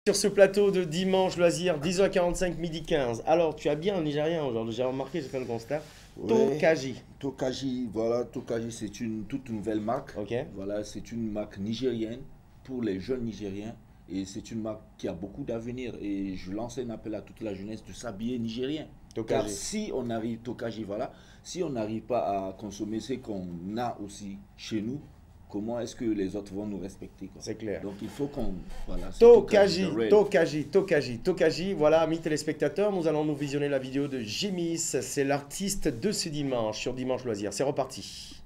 Sur ce plateau de dimanche loisir, 10h45, midi 15. Alors, tu as bien un Nigérien aujourd'hui, j'ai remarqué, j'ai fait le constat. Ouais, Tokaji. Tokaji, voilà, Tokaji, c'est une toute nouvelle marque. Ok. Voilà, c'est une marque nigérienne pour les jeunes Nigériens et c'est une marque qui a beaucoup d'avenir. Et je lance un appel à toute la jeunesse de s'habiller nigérien. Car Tokaji. si on arrive, Tokaji, voilà, si on n'arrive pas à consommer ce qu'on a aussi chez nous, comment est-ce que les autres vont nous respecter, quoi? C'est clair. Donc il faut qu'on. Voilà, c'est Tokaji, the real. Tokaji, Tokaji, Tokaji. Voilà, amis téléspectateurs, nous allons nous visionner la vidéo de Jimis. C'est l'artiste de ce dimanche sur Dimanche Loisir. C'est reparti.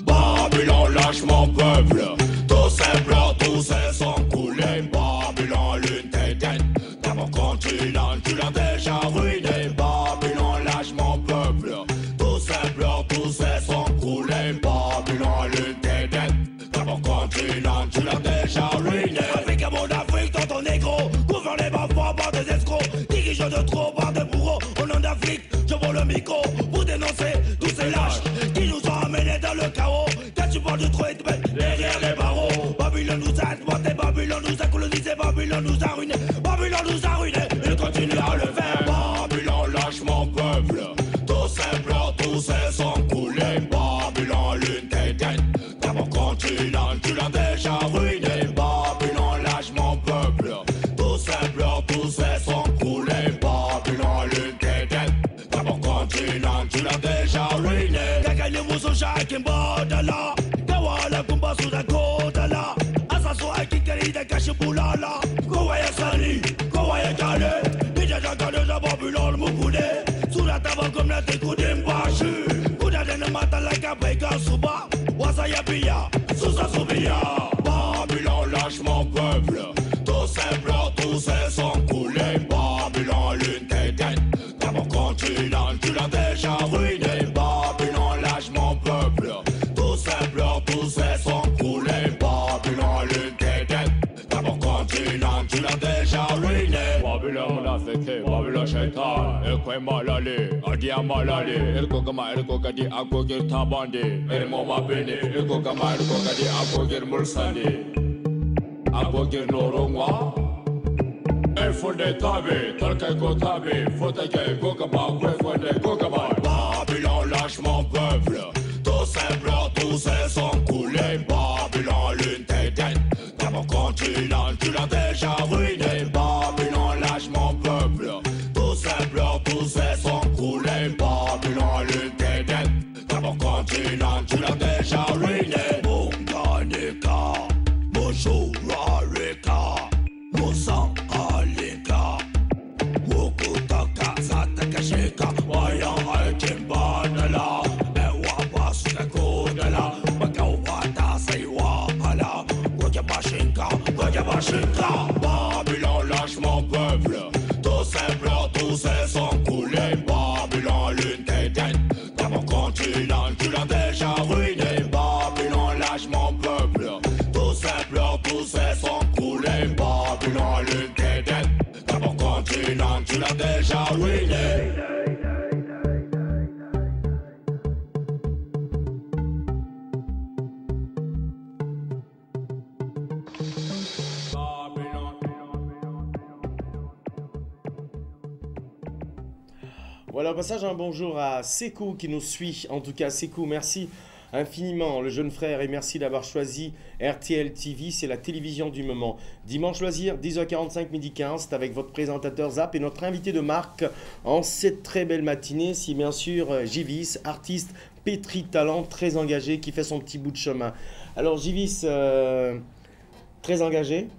Babylone lâche mon peuple, tous ces blancs, tous ces sangs coulés. Babylone l'une des têtes, dans mon continent, tu l'as déjà ruiné. Babylone lâche mon peuple, tous ces blancs, tous ces sangs coulés. Babylone l'une des têtes, dans mon continent, tu l'as déjà ruiné. Afrique à mon Afrique, dans ton négro, gouverné par des escrocs, dirigeants de trop, par des bourreaux. Au nom d'Afrique, je vends le micro pour dénoncer tous ces lâches qui nous ont amenés dans le chaos. Tu parles de trop être derrière les barreaux. Babylone nous a exploité, Babylone nous a colonisé, Babylone nous a ruiné, Babylone nous a ruiné. Il continue à le faire. Babylone lâche mon peuple, tous ces blancs, tous ces sangs coulés. Babylone l'une des têtes, dans mon continent, tu l'as déjà ruiné. Babylone lâche mon peuple, tous ces blancs, tous ces sangs coulés. Babylone l'une des têtes, dans mon continent, tu l'as déjà ruiné. Gagné vous chaque là. Kawala kumba suda kodala Asaso akikari de kashibulala Kowaya sani, kowaya jale Bija jagane za Babylone mukune Sura tava kumna te kudimbashi Kuda dene mata like a beka suba Wasa ya biya, susa subia Babylone lâche mon peuple Tous ces blancs, tous ces sangs coulés Babylone l'une des têtes Dans mon continent, tu l'as déjà ruiné Babylone lâche mon peuple tous ces blancs, tous ces sangs coulés. Babylone l'une des têtes, dans mon continent, tu l'as déjà ruiné. Babylone africain, Babylone shaitan, ekwe malali, adia malali, erko kama erko kadi ako gir tabandi, ermo mabini, erko kama erko kadi ako gir mulsani, ako gir norongwa. Fonde tabi, talkai ko tabi, fotake ko kama, kwe fonde ko kama. Babylone lâche mon peuple. Tous ces blancs, tous ces sangs coulés. Babylone l'une des têtes, dans mon continent, tu l'as déjà ruiné. Babylone lâche mon peuple. Tous ces blancs, tous ces sangs coulés. Babylone l'une des têtes, dans mon continent, tu l'as déjà ruiné. Munganika, Mushurarika, Musang Alika, Mukutaka, Satakashika, Wayan Alkimbadala. Babylone lâche mon peuple, tous ces blancs, tous ces sangs coulés. Babylone l'une des têtes, dans mon continent, tu l'as déjà ruiné. Babylone lâche mon peuple, tous ces blancs, tous ces sangs coulés. Babylone l'une des têtes, dans mon continent, tu l'as déjà ruiné. Voilà, au passage, un bonjour à Sekou qui nous suit. En tout cas, Sekou, merci infiniment, le jeune frère, et merci d'avoir choisi RTL TV. C'est la télévision du moment. Dimanche loisir, 10h45, midi 15. C'est avec votre présentateur Zap et notre invité de marque en cette très belle matinée. C'est bien sûr Jivis, artiste pétri de talent, très engagé, qui fait son petit bout de chemin. Alors, Jivis, très engagé.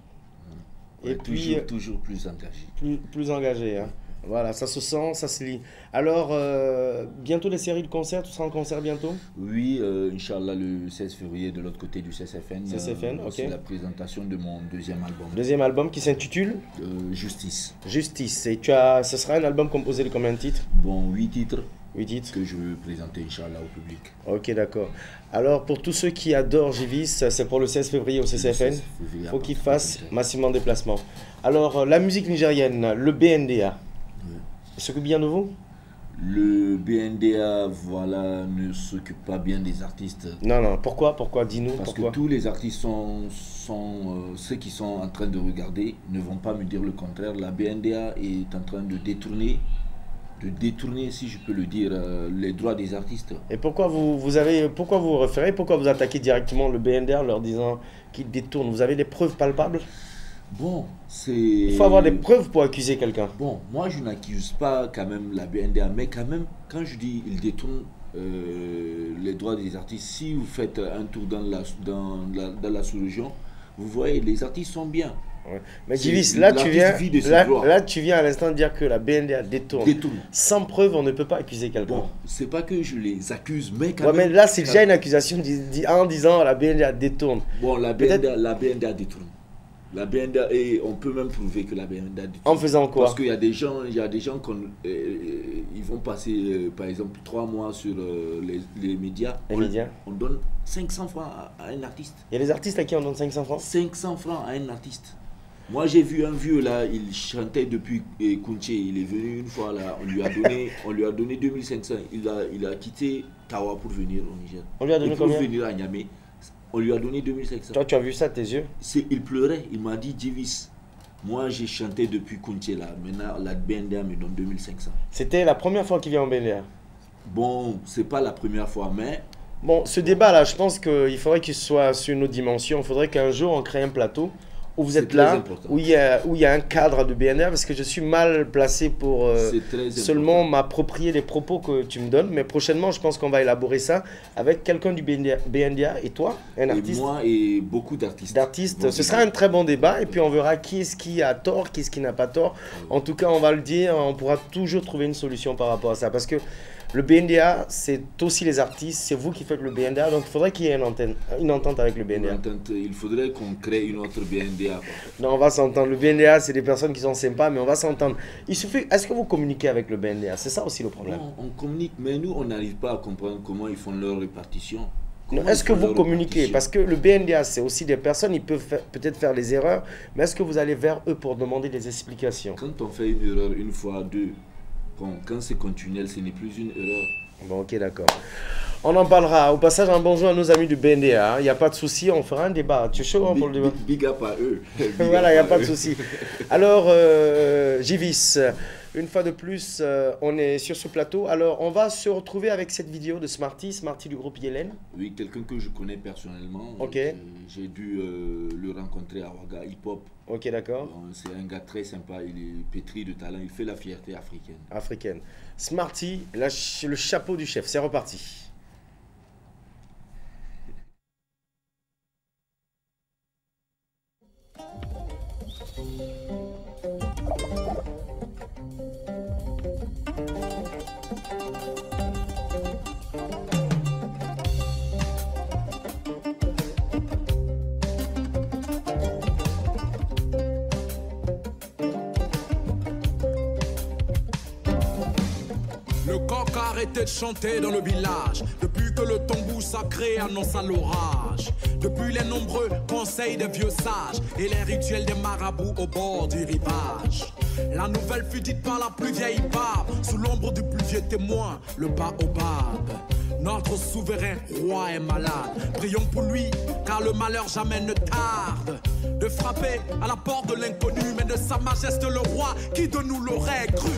Ouais, Et puis, toujours plus engagé. plus engagé, hein. Voilà, ça se sent, ça se lit. Alors, bientôt les séries de concerts, tu seras en concert bientôt? Oui, Inch'Allah, le 16 février, de l'autre côté du CSFN. CSFN, ok. C'est la présentation de mon deuxième album. Deuxième album qui s'intitule Justice. Justice. Et ce sera un album composé de combien de titres? Bon, 8 titres 8 titres. que je veux présenter, Inch'Allah, au public. Ok, d'accord. Alors, pour tous ceux qui adorent Jivis, c'est pour le 16 février au CCFN. Le 16 février, Il faut à qu'ils partir de fassent 17h. massivement de déplacements. Alors, la musique nigérienne, le BNDA, Oui. il s'occupe bien de vous? Le BNDA, voilà, ne s'occupe pas bien des artistes. Non, non, pourquoi? Pourquoi? Dis-nous Parce pourquoi. que tous les artistes ceux qui sont en train de regarder ne vont pas me dire le contraire. La BNDA est en train de détourner, si je peux le dire, les droits des artistes. Et pourquoi pourquoi vous référez, pourquoi vous attaquez directement le BNDA en leur disant qu'il détourne? Vous avez des preuves palpables? Bon, c'est... Il faut avoir des preuves pour accuser quelqu'un. Bon, moi je n'accuse pas quand même la BNDA, mais quand même, quand je dis il détourne les droits des artistes, si vous faites un tour dans la sous-région, vous voyez, les artistes sont bien. Ouais. Mais Djivis, là tu viens à l'instant de dire que la BNDA détourne. Sans preuve, on ne peut pas accuser quelqu'un. Bon, c'est pas que je les accuse, mais quand même... Mais là, c'est déjà une accusation en disant la BNDA détourne. Bon, la BNDA détourne. La BNDA, et on peut même prouver que la BNDA détourne. En faisant quoi? Parce qu'il y a des gens, ils vont passer, par exemple, 3 mois sur les médias. On donne 500 francs à un artiste. Il y a des artistes à qui on donne 500 francs? 500 francs à un artiste. Moi, j'ai vu un vieux là, il chantait depuis Kounché. Il est venu une fois là, on lui a donné 2500. Il a quitté Tawa pour venir au Niger. On lui a donné combien? Pour venir à Niamey. On lui a donné 2500. Toi, tu as vu ça de tes yeux? Il pleurait. Il m'a dit, Djivis, moi j'ai chanté depuis Kounché là. Maintenant, la BNDA me donne 2500. C'était la première fois qu'il vient en BNDA? Bon, c'est pas la première fois, mais... Bon, ce débat-là, je pense qu'il faudrait qu'il soit sur une autre dimension. Il faudrait qu'un jour, on crée un plateau où vous êtes là, où il y a un cadre de BNDA, parce que je suis mal placé pour seulement m'approprier les propos que tu me donnes. Mais prochainement, je pense qu'on va élaborer ça avec quelqu'un du BNDA et toi, un artiste. Et moi et beaucoup d'artistes. Ce sera un très bon débat et puis on verra qui est-ce qui a tort, qui est-ce qui n'a pas tort. En tout cas, on va le dire, on pourra toujours trouver une solution par rapport à ça. Parce que le BNDA, c'est aussi les artistes, c'est vous qui faites le BNDA, donc il faudrait qu'il y ait une entente avec le BNDA. Il faudrait qu'on crée une autre BNDA. Non, on va s'entendre. Le BNDA, c'est des personnes qui sont sympas, mais on va s'entendre. Il suffit. Est-ce que vous communiquez avec le BNDA? C'est ça aussi le problème. Non, on communique, mais nous, on n'arrive pas à comprendre comment ils font leur répartition. Est-ce que vous communiquez? Parce que le BNDA, c'est aussi des personnes, ils peuvent peut-être faire des erreurs, mais est-ce que vous allez vers eux pour demander des explications? Quand on fait une erreur une fois, deux, bon, quand c'est continuel, ce n'est plus une erreur. Bon, ok, d'accord. On en parlera. Au passage, un bonjour à nos amis du BNDA. Il n'y a pas de souci, on fera un débat. Tu es chaud pour le débat? Big up à eux. Voilà, il n'y a pas de souci. Alors, Djivis, une fois de plus, on est sur ce plateau. Alors, on va se retrouver avec cette vidéo de Smarty du groupe Yellen. Oui, quelqu'un que je connais personnellement. Ok. J'ai dû le rencontrer à Ouaga Hip Hop. Ok, d'accord. C'est un gars très sympa, il est pétri de talent, il fait la fierté africaine. Africaine. Smarty, le chapeau du chef, c'est reparti. Arrêtez de chanter dans le village depuis que le tambour sacré annonce à l'orage. Depuis les nombreux conseils des vieux sages et les rituels des marabouts au bord du rivage. La nouvelle fut dite par la plus vieille barbe, sous l'ombre du plus vieux témoin, le baobab. Notre souverain roi est malade, prions pour lui, car le malheur jamais ne tarde. De frapper à la porte de l'inconnu, mais de sa majesté le roi, qui de nous l'aurait cru?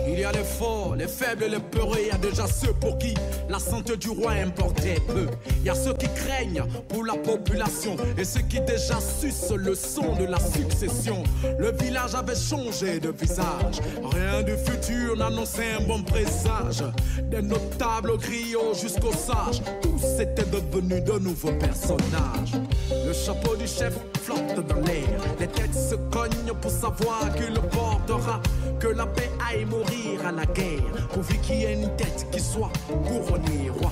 Il y a les forts, les faibles et les peureux. Il y a déjà ceux pour qui la santé du roi importait peu. Il y a ceux qui craignent pour la population et ceux qui déjà sucent le son de la succession. Le village avait changé de visage, rien du futur n'annonçait un bon présage. Des notables aux griots jusqu'aux sages, tous étaient devenus de nouveaux personnages. Le chapeau du chef flotte dans l'air, les têtes se cognent pour savoir qui le portera. Que la paix aille mourir à la guerre, pourvu qu'il y ait une tête qui soit couronnée roi.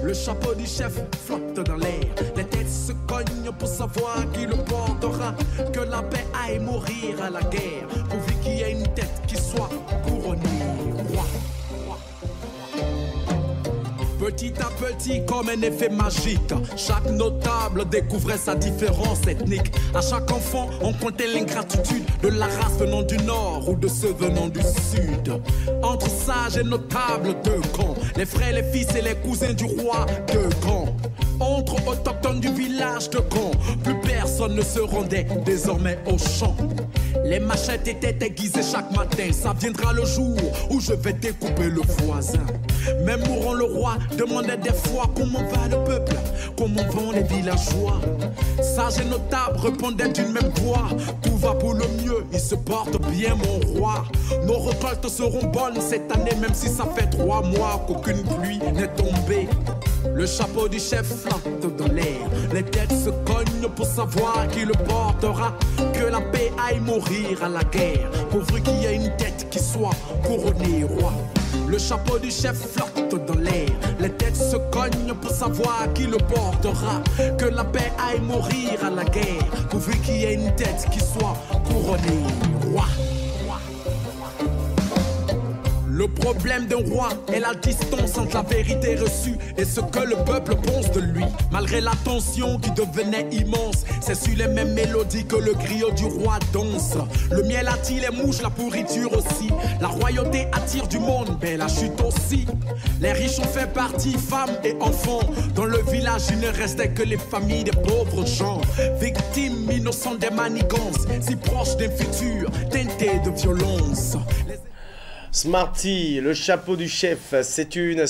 Le chapeau du chef flotte dans l'air, les têtes se cognent pour savoir qui le portera. Que la paix aille mourir à la guerre, pourvu qu'il y ait une tête qui soit couronnée roi. Petit à petit, comme un effet magique, chaque notable découvrait sa différence ethnique. À chaque enfant, on comptait l'ingratitude de la race venant du nord ou de ceux venant du sud. Entre sages et notables, deux camps. Les frères, les fils et les cousins du roi, deux camps. Entre autochtones du village de Caen, plus personne ne se rendait désormais au champ. Les machettes étaient aiguisées chaque matin. Ça viendra le jour où je vais découper le voisin. Même mourant le roi demandait des fois comment va le peuple, comment vont les villageois. Sages et notables répondaient d'une même voix. Tout va pour le mieux, il se porte bien mon roi. Nos récoltes seront bonnes cette année, même si ça fait 3 mois qu'aucune pluie n'est tombée. Le chapeau du chef flotte dans l'air. Les têtes se cognent pour savoir qui le portera. Que la paix aille mourir à la guerre, pourvu qu'il y ait une tête qui soit couronnée roi. Le chapeau du chef flotte dans l'air. Les têtes se cognent pour savoir qui le portera. Que la paix aille mourir à la guerre, pourvu qu'il y ait une tête qui soit couronnée roi. Le problème d'un roi est la distance entre la vérité reçue et ce que le peuple pense de lui. Malgré la tension qui devenait immense, c'est sur les mêmes mélodies que le griot du roi danse. Le miel attire les mouches, la pourriture aussi. La royauté attire du monde, mais la chute aussi. Les riches ont fait partie, femmes et enfants. Dans le village, il ne restait que les familles des pauvres gens. Victimes innocentes des manigances, si proches d'un futur teinté de violence. Smarty, le chapeau du chef, c'est une